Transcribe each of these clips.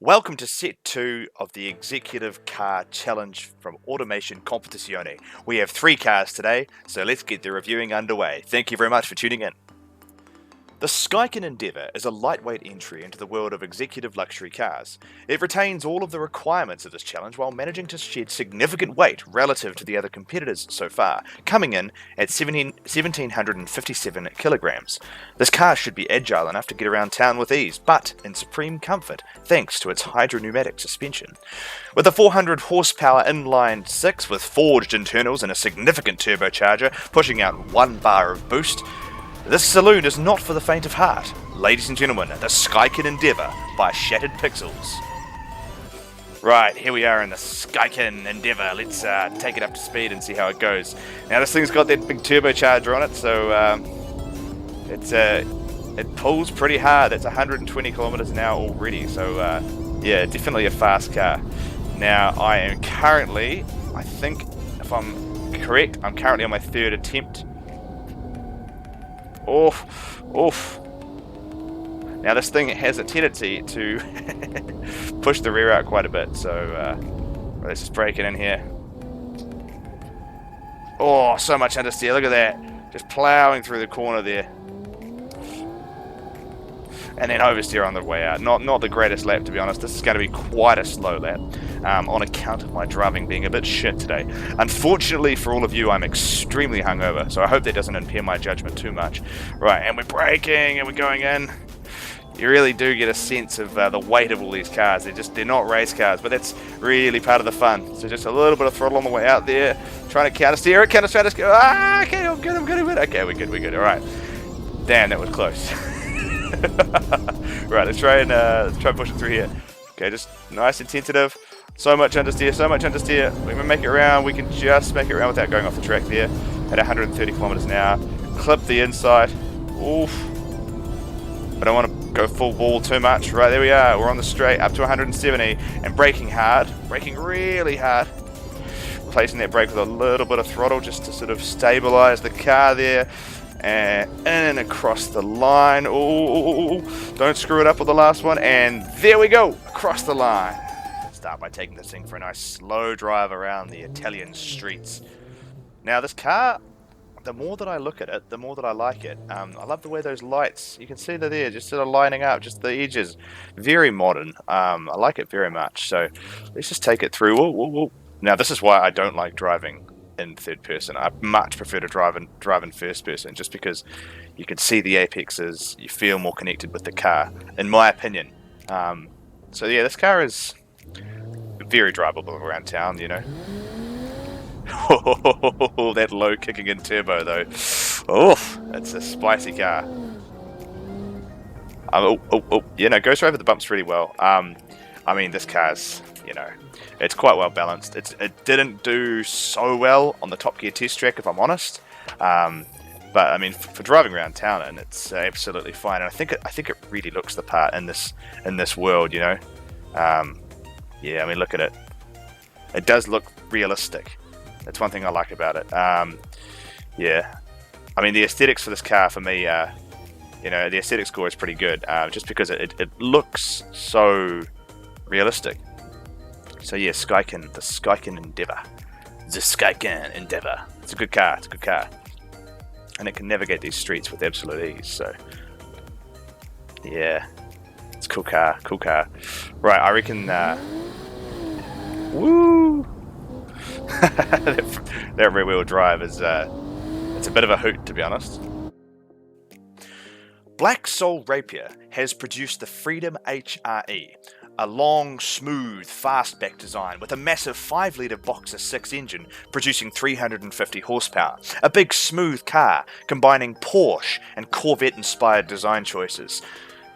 Welcome to set 2 of the Executive Car Challenge from Automation Competizione. We have 3 cars today, so let's get the reviewing underway. Thank you very much for tuning in. The Skycan Endeavor is a lightweight entry into the world of executive luxury cars. It retains all of the requirements of this challenge while managing to shed significant weight relative to the other competitors so far, coming in at 1,757 kilograms. This car should be agile enough to get around town with ease, but in supreme comfort thanks to its hydropneumatic suspension. With a 400 horsepower inline 6 with forged internals and a significant turbocharger pushing out 1 bar of boost, this saloon is not for the faint of heart. Ladies and gentlemen, the Skycan Endeavor by Shattered Pixels. Right, here we are in the Skycan Endeavor. Let's take it up to speed and see how it goes. Now this thing's got that big turbocharger on it, so it pulls pretty hard. It's 120 kilometers an hour already, so yeah, definitely a fast car. Now I am currently, I think if I'm correct, I'm currently on my 3rd attempt. Oof. Now this thing has a tendency to push the rear out quite a bit, so let's just break it in here. Oh, so much understeer, look at that. Just ploughing through the corner there. And then oversteer on the way out. Not the greatest lap, to be honest. This is going to be quite a slow lap on account of my driving being a bit shit today. Unfortunately for all of you, I'm extremely hungover, so I hope that doesn't impair my judgment too much. Right, and we're braking and we're going in. You really do get a sense of the weight of all these cars. They're not race cars, but that's really part of the fun. So just a little bit of throttle on the way out there, trying to counter steer it, okay, I'm good. Okay, we're good. All right. Damn, that was close. Right, let's try and push it through here. Okay, just nice and tentative. So much understeer. We can make it around. We can just make it around without going off the track there at 130 kilometers an hour. Clip the inside. Oof. I don't want to go full ball too much. Right, there we are. We're on the straight up to 170 and braking really hard. Replacing that brake with a little bit of throttle just to sort of stabilize the car there. And in and across the line. Oh, don't screw it up with the last one. And there we go, across the line. Start by taking this thing for a nice slow drive around the Italian streets. Now this car, the more that I look at it, the more that I like it. I love the way those lights, you can see they're there, just sort of lining up, just the edges. Very modern. I like it very much. So let's just take it through. Whoa. Now this is why I don't like driving in third person. I much prefer to drive in first person, just because you can see the apexes, you feel more connected with the car, in my opinion. So yeah, this car is very drivable around town, you know. Oh, that low kicking in turbo though. Oh, it's a spicy car. Yeah, no, goes over the bumps really well. I mean, this car's, you know, it's quite well balanced. It didn't do so well on the Top Gear test track, if I'm honest. But I mean, for driving around town, and it's absolutely fine. And I think it really looks the part in this world, you know. Yeah, I mean, look at it. It does look realistic. That's one thing I like about it. Yeah, I mean, the aesthetics for this car for me, you know, the aesthetic score is pretty good, just because it looks so realistic. So yeah, the Skycan Endeavor. The Skycan Endeavor. It's a good car, and it can navigate these streets with absolute ease, so yeah, it's a cool car. Right, I reckon, woo! that rear wheel drive is, it's a bit of a hoot, to be honest. Black Soul Rapier has produced the Freedom HRE, a long, smooth, fastback design with a massive 5-litre Boxer 6 engine producing 350 horsepower. A big, smooth car combining Porsche and Corvette-inspired design choices.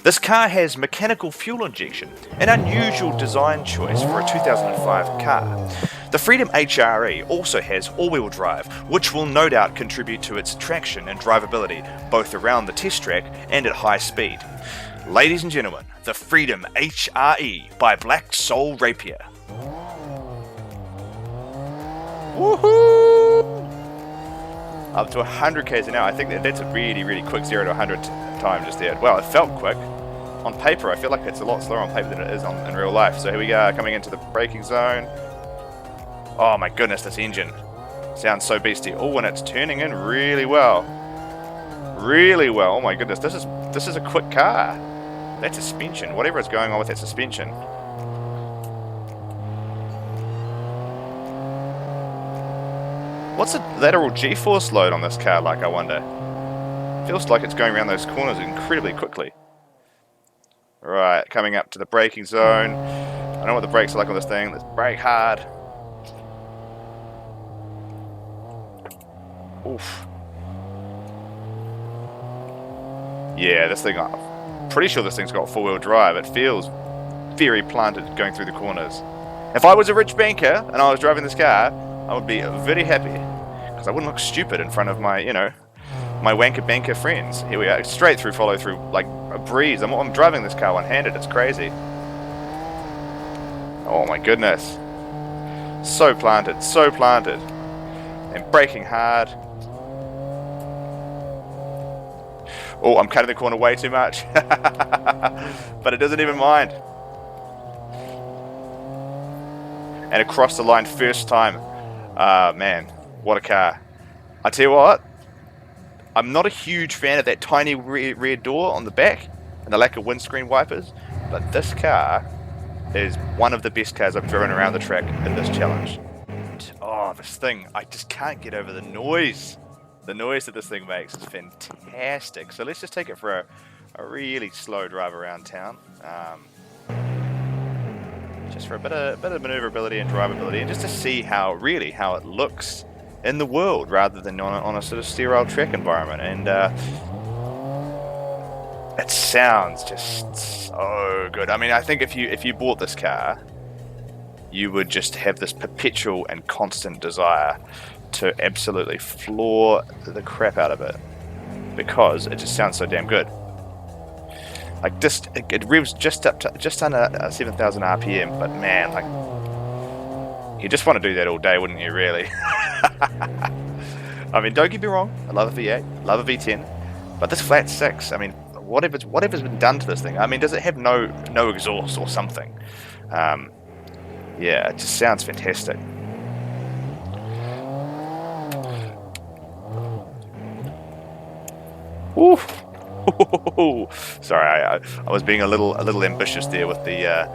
This car has mechanical fuel injection, an unusual design choice for a 2005 car. The Freedom HRE also has all-wheel drive, which will no doubt contribute to its traction and drivability, both around the test track and at high speed. Ladies and gentlemen, the Freedom HRE by Black Soul Rapier. Woohoo! Up to 100 k's an hour. I think that's a really quick 0 to 100 time just there. Well, it felt quick. on paper, I feel like it's a lot slower on paper than it is in real life. So here we go, coming into the braking zone. Oh my goodness, this engine sounds so beastie. Oh, and it's turning in really well. Really well. Oh my goodness, this is a quick car. That suspension, whatever is going on with that suspension. What's the lateral G-force load on this car like, I wonder? Feels like it's going around those corners incredibly quickly. Right, coming up to the braking zone. I know what the brakes are like on this thing. Let's brake hard. Oof. Yeah, this thing, I'm pretty sure this thing's got four-wheel drive. It feels very planted going through the corners. If I was a rich banker and I was driving this car, I would be very happy. Because I wouldn't look stupid in front of my, you know, my wanker banker friends. Here we are, straight through, follow through, like a breeze. I'm driving this car one-handed, it's crazy. Oh my goodness. So planted, so planted. And braking hard. Oh, I'm cutting the corner way too much. But it doesn't even mind. And across the line first time. Man, what a car. I tell you what, I'm not a huge fan of that tiny rear door on the back and the lack of windscreen wipers, but this car is one of the best cars I've driven around the track in this challenge. Oh, this thing, I just can't get over the noise. The noise that this thing makes is fantastic. So let's just take it for a really slow drive around town. Just for a bit of maneuverability and drivability, and just to see how it looks in the world rather than on a sort of sterile track environment. And it sounds just so good. I mean, I think if you bought this car, you would just have this perpetual and constant desire to absolutely floor the crap out of it, because it just sounds so damn good. Like this, it revs just under 7,000 RPM, but man, like, you just want to do that all day, wouldn't you? Really? I mean, don't get me wrong, I love a V8, love a V10, but this flat six, I mean, whatever's been done to this thing. I mean, does it have no exhaust or something? Yeah, it just sounds fantastic. Woo. Sorry, I was being a little ambitious there with the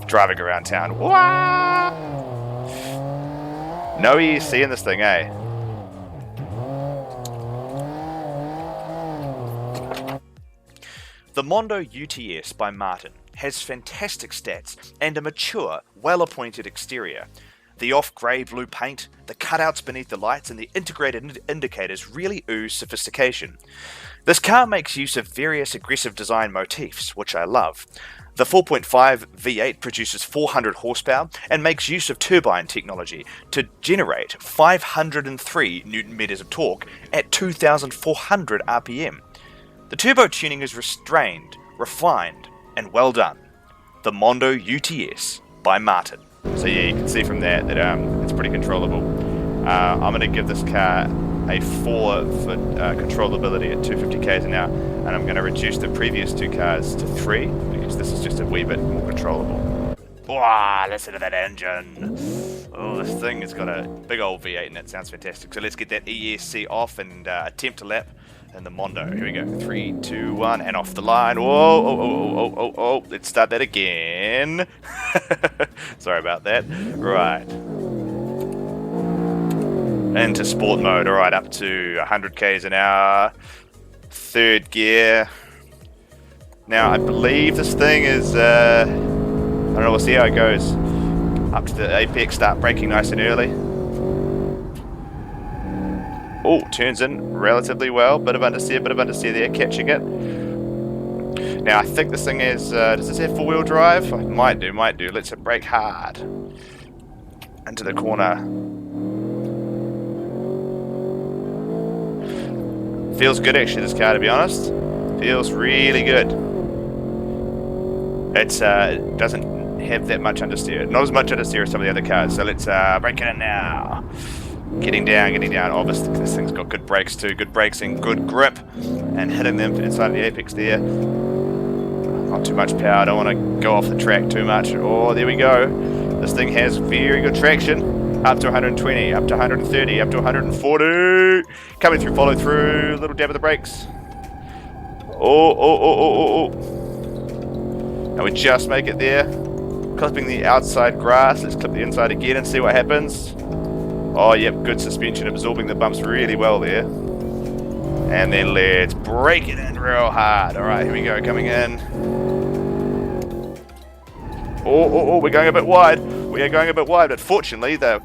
driving around town. Wah! No ESC in this thing, eh? The Mondo UTS by Martin has fantastic stats and a mature, well-appointed exterior. The off-grey blue paint, the cutouts beneath the lights, and the integrated indicators really ooze sophistication. This car makes use of various aggressive design motifs, which I love. The 4.5 V8 produces 400 horsepower and makes use of turbine technology to generate 503 Nm of torque at 2,400 RPM. The turbo tuning is restrained, refined, and well done. The Mondo UTS by Martin. So yeah, you can see from that it's pretty controllable. I'm going to give this car a 4 for controllability at 250 k's an hour, and I'm going to reduce the previous two cars to 3 because this is just a wee bit more controllable. Wow, listen to that engine. Oh, this thing has got a big old V8 and it sounds fantastic. So let's get that ESC off and attempt a lap in the Mondo. Here we go. 3, 2, 1, and off the line. Whoa, oh. Let's start that again. Sorry about that. Right. Into sport mode. Alright, up to 100 k's an hour. Third gear. Now, I believe this thing is, I don't know, we'll see how it goes. Up to the apex, start braking nice and early. Oh, turns in relatively well. Bit of understeer there, catching it. Now, I think this thing is, does this have four-wheel drive? Might do. Let's brake hard. Into the corner. Feels good, actually, this car, to be honest. Feels really good. It doesn't have that much understeer. Not as much understeer as some of the other cars. So let's brake it in now. Getting down. Obviously, this thing's got good brakes too. Good brakes and good grip. And hitting them inside the apex there. Not too much power. I don't want to go off the track too much. Oh, there we go. This thing has very good traction. Up to 120, up to 130, up to 140. Coming through, follow through. Little dab of the brakes. Oh. And we just make it there. Clipping the outside grass. Let's clip the inside again and see what happens. Oh, yep, good suspension, absorbing the bumps really well there. And then let's break it in real hard. All right, here we go, coming in. Oh, we're going a bit wide. We are going a bit wide, but fortunately, the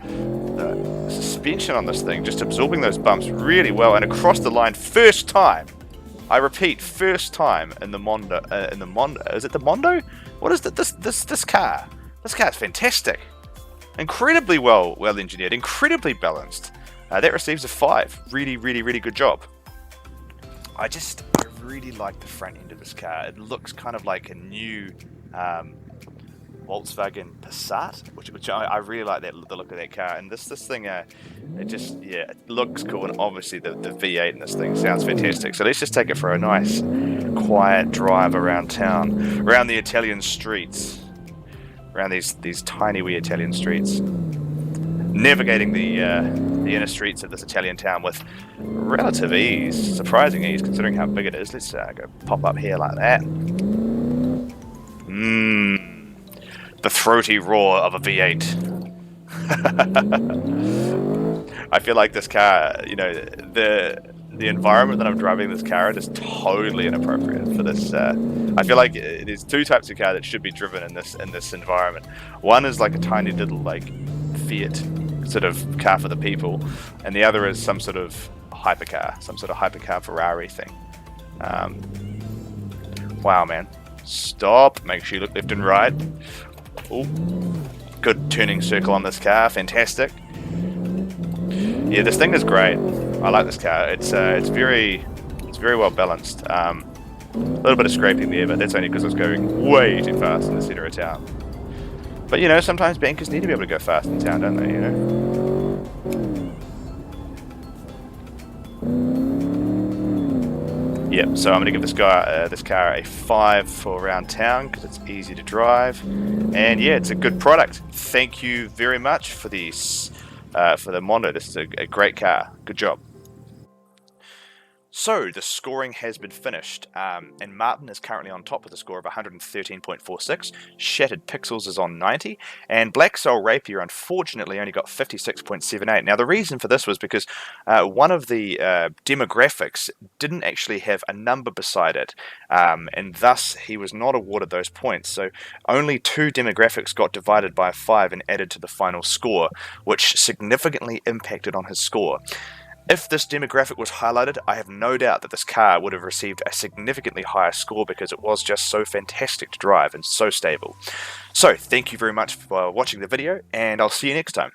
suspension on this thing just absorbing those bumps really well and across the line first time. I repeat, first time in the Mondo. Is it the Mondo? What is this car? This car is fantastic. Incredibly well engineered, incredibly balanced. That receives a 5. Really good job. I really like the front end of this car. It looks kind of like a new Volkswagen Passat, which I really like the look of that car. And this thing, it looks cool. And obviously the V8 in this thing sounds fantastic. So let's just take it for a nice, quiet drive around town, around the Italian streets. Around these tiny wee Italian streets, navigating the inner streets of this Italian town with relative ease, surprising ease considering how big it is. Let's go pop up here like that. The throaty roar of a V8. I feel like this car, the environment that I'm driving this car in is totally inappropriate for this. I feel like there's two types of car that should be driven in this environment. One is like a tiny little like Fiat sort of car for the people, and the other is some sort of hypercar Ferrari thing. Wow, man! Stop. Make sure you look left and right. Oh, good turning circle on this car. Fantastic. Yeah, this thing is great. I like this car. It's very well balanced. A little bit of scraping there, but that's only because it's going way too fast in the center of town. But sometimes bankers need to be able to go fast in town, don't they? Yep. So I'm going to give this car a 5 for around town because it's easy to drive, and yeah, it's a good product. Thank you very much for the Mondo. This is a great car. Good job. So, the scoring has been finished, and Martin is currently on top with a score of 113.46, Shattered Pixels is on 90, and Black Soul Rapier unfortunately only got 56.78. Now, the reason for this was because one of the demographics didn't actually have a number beside it, and thus he was not awarded those points. So, only 2 demographics got divided by 5 and added to the final score, which significantly impacted on his score. If this demographic was highlighted, I have no doubt that this car would have received a significantly higher score because it was just so fantastic to drive and so stable. So, thank you very much for watching the video, and I'll see you next time.